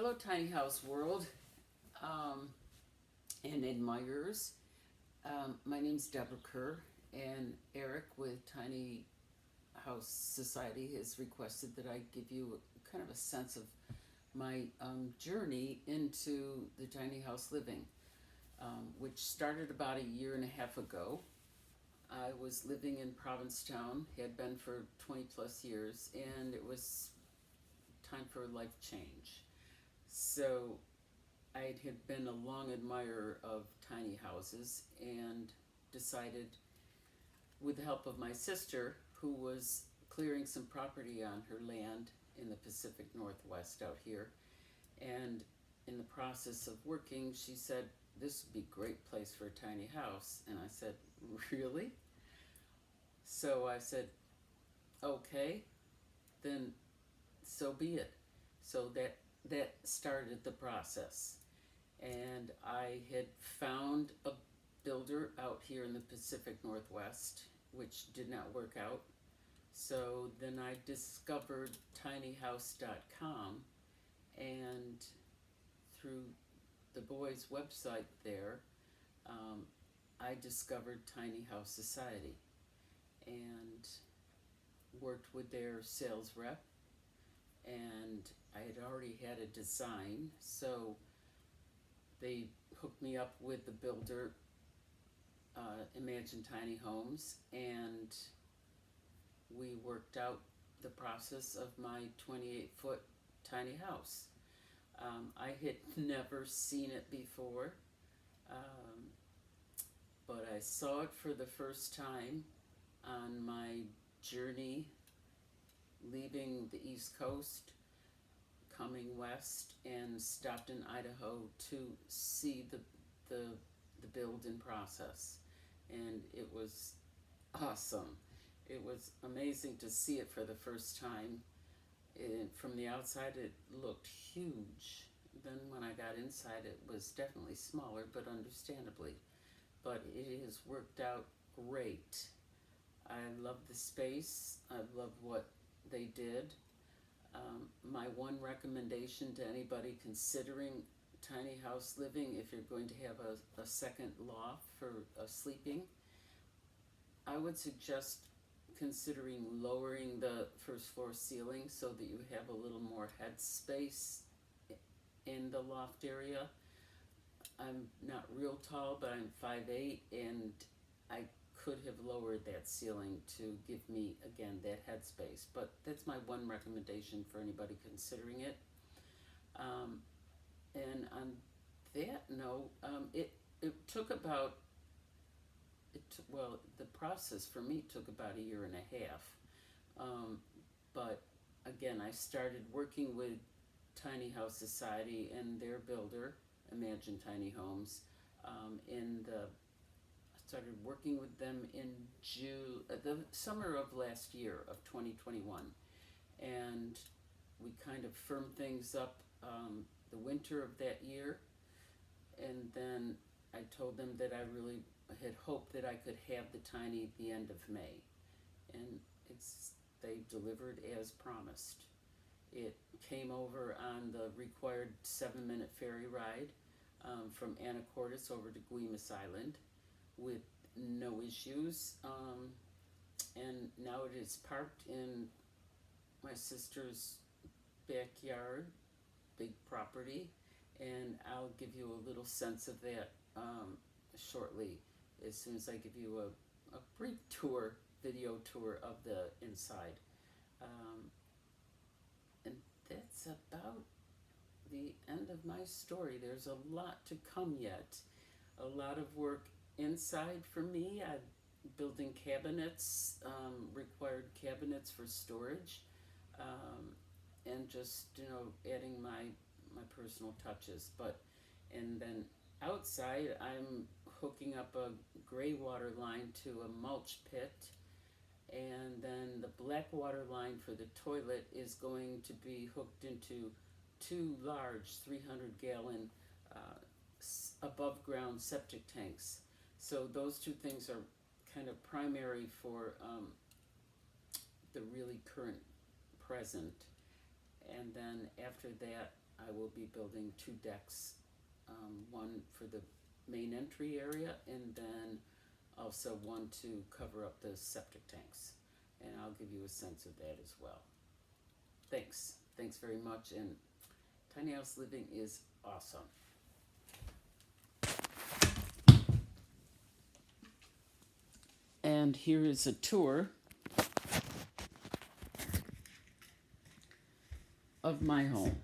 Hello, Tiny House World um, and admirers. My name's Deborah Kerr, and Eric with Tiny House Society has requested that I give you kind of a sense of my journey into the tiny house living, which started about a year and a half ago. I was living in Provincetown, had been for 20 plus years, and it was time for a life change. So I had been a long admirer of tiny houses and decided, with the help of my sister, who was clearing some property on her land in the Pacific Northwest out here, and in the process of working, she said, "This would be a great place for a tiny house." And I said, "Really?" So I said, "Okay, then so be it." So that started the process. And I had found a builder out here in the Pacific Northwest, which did not work out. So then I discovered tinyhouse.com, and through the boys' website there, um, I discovered Tiny House Society and worked with their sales rep. And I had already had a design, so they hooked me up with the builder, Imagine Tiny Homes, and we worked out the process of my 28-foot tiny house. I had never seen it before, um, but I saw it for the first time on my journey leaving the East Coast, coming west, and stopped in Idaho to see the, the build in process. And it was awesome. It was amazing to see it for the first time. From the outside, it looked huge. Then when I got inside, it was definitely smaller, but understandably. But it has worked out great. I love the space. I love what they did. My one recommendation to anybody considering tiny house living, if you're going to have a second loft for sleeping, I would suggest considering lowering the first floor ceiling so that you have a little more head space in the loft area. I'm not real tall, but I'm 5'8", and I could have lowered that ceiling to give me, again, that headspace. But that's my one recommendation for anybody considering it. And on that note, it took about, the process for me took about a year and a half. But again, I started working with Tiny House Society and their builder, Imagine Tiny Homes, started working with them in the summer of last year of 2021, and we kind of firmed things up the winter of that year, and then I told them that I really had hoped that I could have the tiny at the end of May, and they delivered as promised. It came over on the required 7-minute ferry ride from Anacortes over to Guimas Island with no issues. And now it is parked in my sister's backyard, big property, and I'll give you a little sense of that shortly, as soon as I give you a brief tour, video tour of the inside. And that's about the end of my story. There's a lot to come yet. A lot of work inside for me. I'm building cabinets, required cabinets for storage, and just adding my personal touches. And then outside, I'm hooking up a gray water line to a mulch pit, and then the black water line for the toilet is going to be hooked into two large 300-gallon above ground septic tanks. So those two things are kind of primary for the really current present. And then after that, I will be building 2 decks, one for the main entry area, and then also one to cover up the septic tanks. And I'll give you a sense of that as well. Thanks very much, and tiny house living is awesome. And here is a tour of my home.